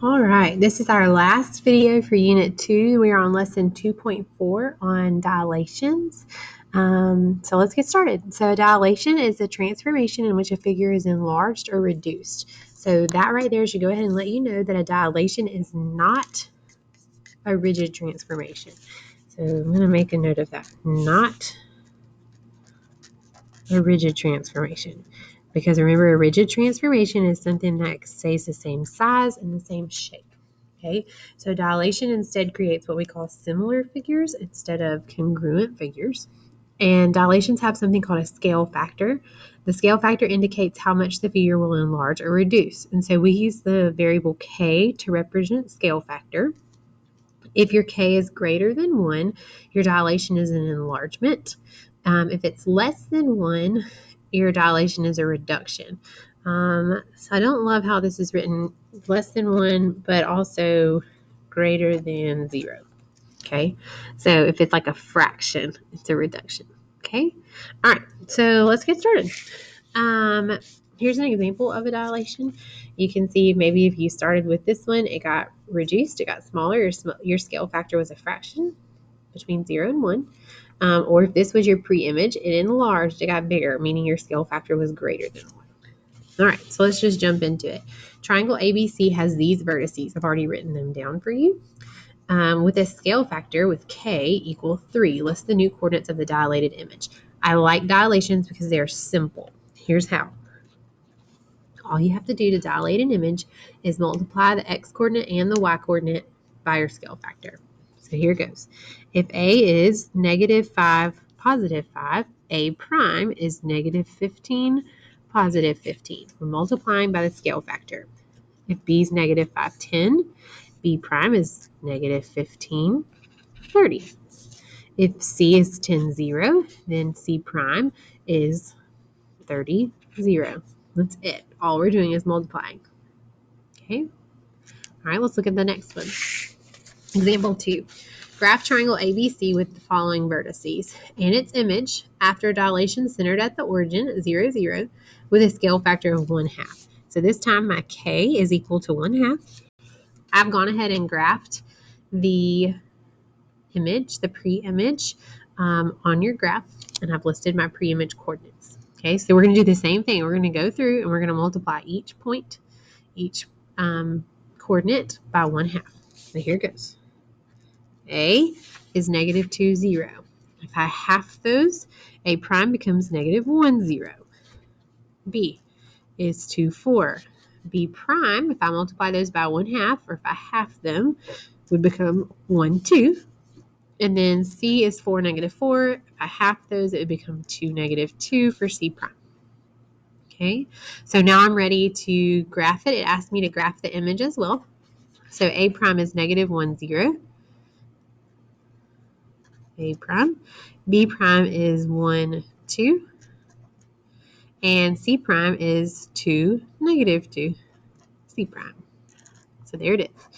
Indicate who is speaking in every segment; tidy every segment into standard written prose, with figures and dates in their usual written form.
Speaker 1: All right, this is our last video for Unit 2. We are on Lesson 2.4 on dilations. So let's get started. So a dilation is a transformation in which a figure is enlarged or reduced. So that right there should go ahead and let you know that a dilation is not a rigid transformation. So I'm going to make a note of that. Not a rigid transformation. Because remember, a rigid transformation is something that stays the same size and the same shape. Okay, so dilation instead creates what we call similar figures instead of congruent figures. And dilations have something called a scale factor. The scale factor indicates how much the figure will enlarge or reduce. And so we use the variable k to represent scale factor. If your k is greater than 1, your dilation is an enlargement. If it's less than 1, your dilation is a reduction. So I don't love how this is written, less than 1, but also greater than 0. Okay, so if it's like a fraction, it's a reduction. Okay, all right, so let's get started. Here's an example of a dilation. You can see maybe if you started with this one, it got reduced, it got smaller, your scale factor was a fraction between 0 and 1. Or if this was your pre-image, it enlarged, it got bigger, meaning your scale factor was greater than 1. All right, so let's just jump into it. Triangle ABC has these vertices. I've already written them down for you. With a scale factor with k equal 3, list the new coordinates of the dilated image. I like dilations because they are simple. Here's how. All you have to do to dilate an image is multiply the x-coordinate and the y-coordinate by your scale factor. So here goes. If A is negative 5, positive 5, A prime is negative 15, positive 15. We're multiplying by the scale factor. If B is negative 5, 10, B prime is negative 15, 30. If C is 10, 0, then C prime is 30, 0. That's it. All we're doing is multiplying. Okay. All right, let's look at the next one. Example 2. Graph triangle ABC with the following vertices and its image after dilation centered at the origin, 0, 0, with a scale factor of 1/2. So this time my K is equal to 1/2. I've gone ahead and graphed the image, the pre-image, on your graph, and I've listed my pre-image coordinates. Okay, so we're going to do the same thing. We're going to go through and we're going to multiply each point, each coordinate by 1/2. So here goes. A is negative 2, 0. If I half those, A prime becomes negative 1, 0. B is 2, 4. B prime, if I multiply those by 1/2, or if I half them, would become 1, 2. And then C is 4, negative 4. If I half those, it would become 2, negative 2 for C prime. Okay, so now I'm ready to graph it. It asked me to graph the image as well. So A prime is negative 1, 0. A prime. B prime is 1, 2. And C prime is 2, negative 2. C prime. So there it is.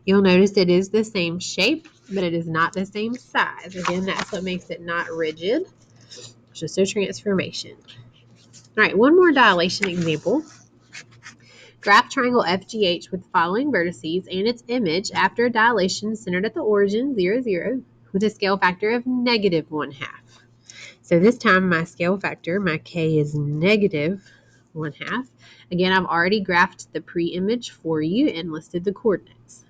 Speaker 1: You'll notice it is the same shape, but it is not the same size. Again, that's what makes it not rigid. It's just a transformation. All right, one more dilation example. Graph triangle FGH with the following vertices and its image after a dilation centered at the origin, 0, 0, with a scale factor of negative 1/2. So this time my scale factor, my K, is negative 1/2. Again, I've already graphed the pre-image for you and listed the coordinates.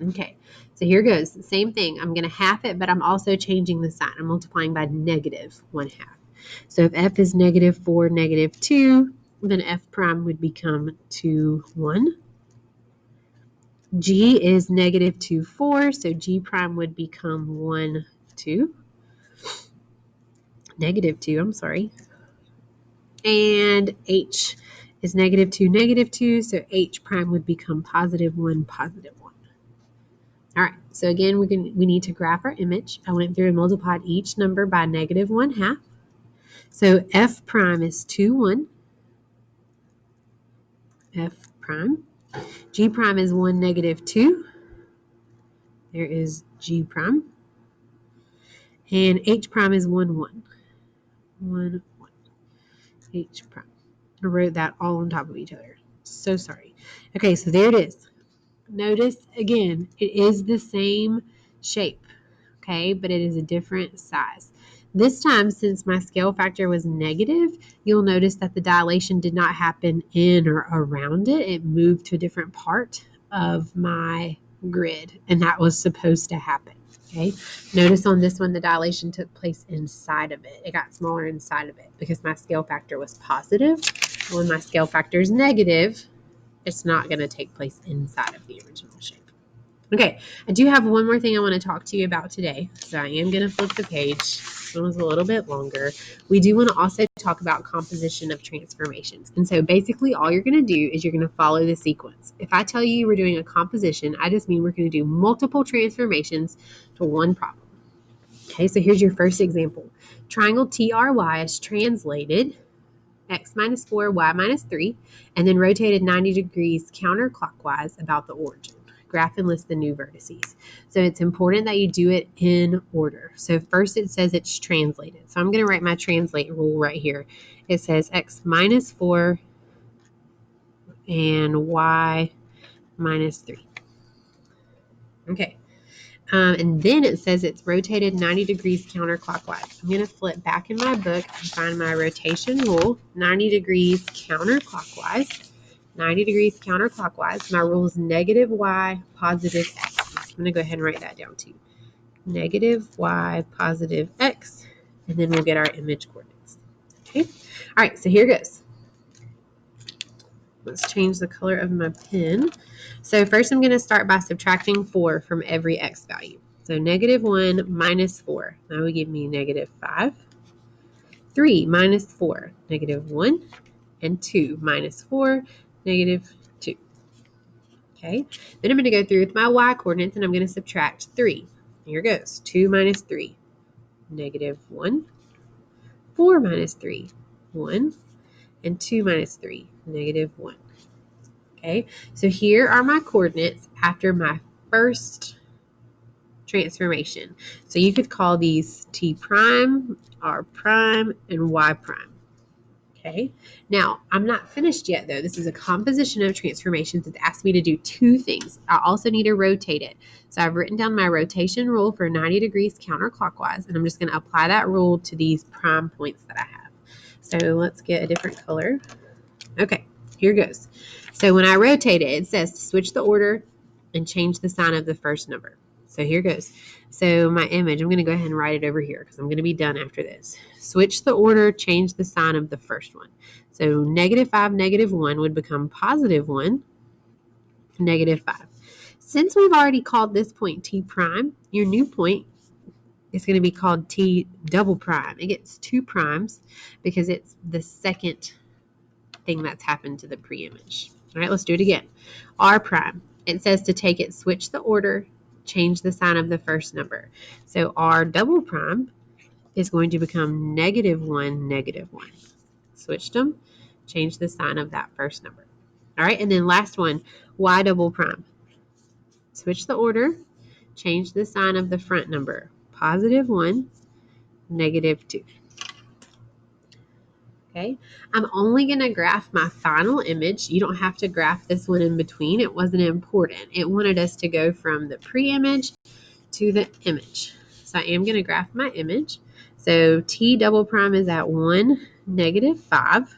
Speaker 1: Okay, so here goes. Same thing. I'm going to half it, but I'm also changing the sign. I'm multiplying by negative 1/2. So if F is negative 4, negative 2, then F prime would become 2, 1. G is negative 2, 4, so G prime would become 1, 2. Negative 2, I'm sorry. And H is negative 2, negative 2, so H prime would become positive 1, positive 1. All right, so again, we need to graph our image. I went through and multiplied each number by negative 1/2. So F prime is 2, 1. F prime. G prime is 1, negative 2. There is G prime. And H prime is 1, 1. 1, 1. H prime. I wrote that all on top of each other. So sorry. Okay, so there it is. Notice again, it is the same shape, okay, but it is a different size. This time, since my scale factor was negative, you'll notice that the dilation did not happen in or around it. It moved to a different part of my grid, and that was supposed to happen, okay? Notice on this one, the dilation took place inside of it. It got smaller inside of it because my scale factor was positive. When my scale factor is negative, it's not going to take place inside of the original shape. Okay, I do have one more thing I want to talk to you about today. So I am going to flip the page. This one was a little bit longer. We do want to also talk about composition of transformations. And so basically all you're going to do is you're going to follow the sequence. If I tell you we're doing a composition, I just mean we're going to do multiple transformations to one problem. Okay, so here's your first example. Triangle TRY is translated x minus 4, y minus 3, and then rotated 90 degrees counterclockwise about the origin. Graph and list the new vertices. So it's important that you do it in order. So first it says it's translated. So I'm going to write my translate rule right here. It says x minus 4 and y minus 3. Okay. And then it says it's rotated 90 degrees counterclockwise. I'm going to flip back in my book and find my rotation rule, 90 degrees counterclockwise. 90 degrees counterclockwise. My rule is negative y, positive x. I'm going to go ahead and write that down too. Negative y, positive x, and then we'll get our image coordinates. Okay. All right, so here goes. Let's change the color of my pen. So first I'm going to start by subtracting 4 from every x value. So negative 1 minus 4. That would give me negative 5. 3 minus 4, negative 1. And 2 minus 4, negative 2. Okay, then I'm going to go through with my y coordinates and I'm going to subtract 3. Here goes. 2 minus 3, negative 1. 4 minus 3, 1. And 2 minus 3, negative 1. Okay, so here are my coordinates after my first transformation. So you could call these T prime, R prime, and Y prime. Okay, now I'm not finished yet though. This is a composition of transformations. It's asked me to do two things. I also need to rotate it. So I've written down my rotation rule for 90 degrees counterclockwise, and I'm just going to apply that rule to these prime points that I have. So let's get a different color. Okay, here goes. So when I rotate it, it says to switch the order and change the sign of the first number. So here goes. So my image, I'm going to go ahead and write it over here because I'm going to be done after this. Switch the order, change the sign of the first one. So negative 5, negative 1 would become positive 1, negative 5. Since we've already called this point T prime, your new point is going to be called T double prime. It gets 2 primes because it's the second thing that's happened to the pre-image. All right, let's do it again. R prime. It says to take it, switch the order, change the sign of the first number. So R double prime is going to become negative 1, negative 1. Switched them, change the sign of that first number. All right, and then last one, Y double prime. Switch the order, change the sign of the front number. Positive 1, negative 2. Okay, I'm only going to graph my final image. You don't have to graph this one in between. It wasn't important. It wanted us to go from the pre-image to the image. So I am going to graph my image. So T double prime is at 1, negative 5.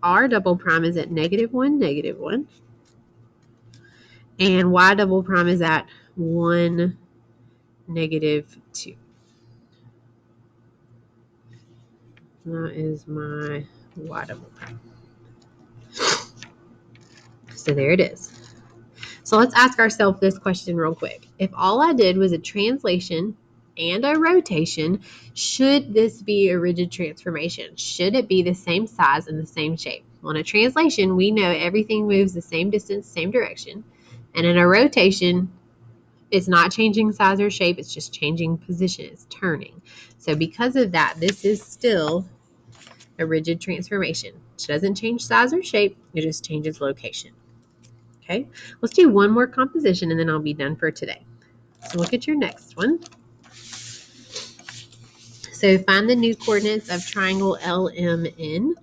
Speaker 1: R double prime is at negative 1, negative 1. And Y double prime is at 1, negative 2. That is my Y double prime. So there it is. So let's ask ourselves this question real quick. If all I did was a translation and a rotation, should this be a rigid transformation? Should it be the same size and the same shape? Well, in a translation, we know everything moves the same distance, same direction. And in a rotation, it's not changing size or shape, it's just changing position, it's turning. So because of that, this is still a rigid transformation. It doesn't change size or shape, it just changes location. Okay, let's do one more composition and then I'll be done for today. So look at your next one. So find the new coordinates of triangle LMN.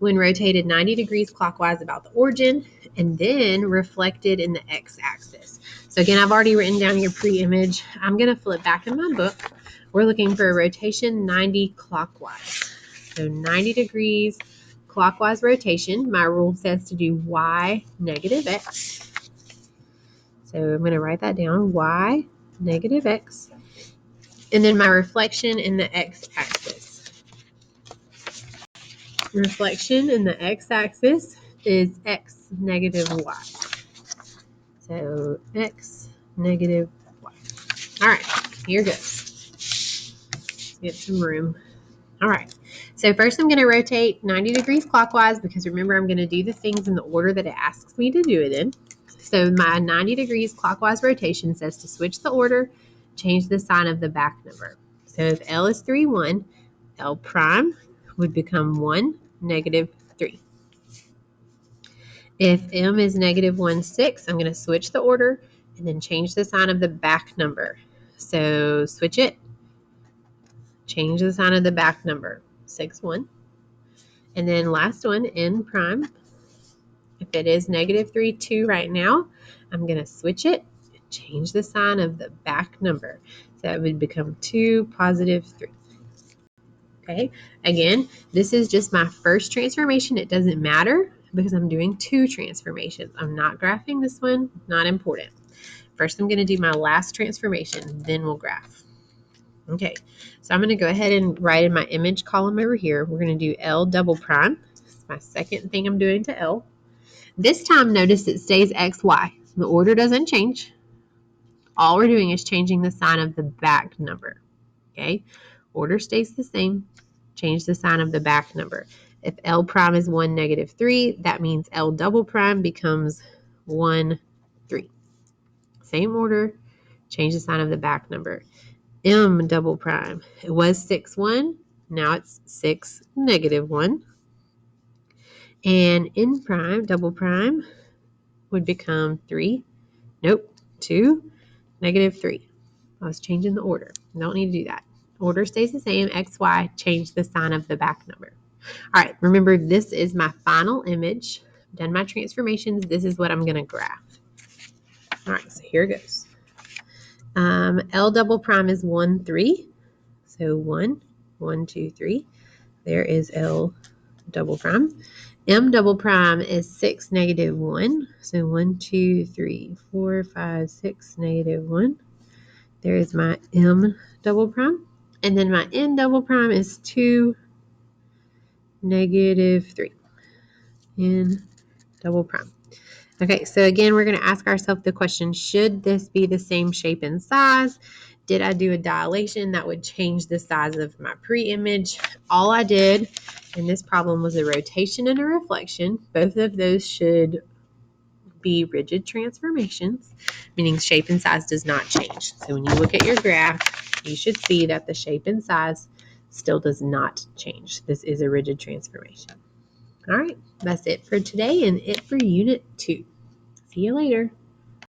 Speaker 1: when rotated 90 degrees clockwise about the origin, and then reflected in the x-axis. So again, I've already written down your pre-image. I'm going to flip back in my book. We're looking for a rotation 90 clockwise. So 90 degrees clockwise rotation. My rule says to do y negative x. So I'm going to write that down, y negative x. And then my reflection in the x-axis. Reflection in the x-axis is x negative y. So x negative y. All right, here goes. Let's get some room. All right, so first I'm going to rotate 90 degrees clockwise because remember I'm going to do the things in the order that it asks me to do it in. So my 90 degrees clockwise rotation says to switch the order, change the sign of the back number. So if L is 3, 1, L prime would become 1, negative 3. If M is negative 1, 6, I'm going to switch the order and then change the sign of the back number. So switch it, change the sign of the back number, 6, 1. And then last one, N prime. If it is negative 3, 2 right now, I'm going to switch it and change the sign of the back number. So that would become 2, positive 3. Okay, again, this is just my first transformation. It doesn't matter because I'm doing 2 transformations. I'm not graphing this one, not important. First, I'm going to do my last transformation, then we'll graph. Okay, so I'm going to go ahead and write in my image column over here. We're going to do L double prime. It's my second thing I'm doing to L. This time, notice it stays XY. The order doesn't change. All we're doing is changing the sign of the back number. Okay, order stays the same. Change the sign of the back number. If L prime is 1, negative 3, that means L double prime becomes 1, 3. Same order, change the sign of the back number. M double prime, it was 6, 1, now it's 6, negative 1. And N prime, double prime, would become 3, nope, 2, negative 3. I was changing the order. Don't need to do that. Order stays the same, X, Y, change the sign of the back number. All right, remember this is my final image. I've done my transformations. This is what I'm going to graph. All right, so here goes. L double prime is 1, 3. So 1, 1, 2, 3. There is L double prime. M double prime is 6, negative 1. So 1, 2, 3, 4, 5, 6, negative 1. There is my M double prime. And then my N double prime is 2, negative 3. N double prime. Okay, so again, we're going to ask ourselves the question, should this be the same shape and size? Did I do a dilation that would change the size of my pre-image? All I did in this problem was a rotation and a reflection. Both of those should be rigid transformations, meaning shape and size does not change. So when you look at your graph, you should see that the shape and size still does not change. This is a rigid transformation. All right, that's it for today and it for Unit 2. See you later.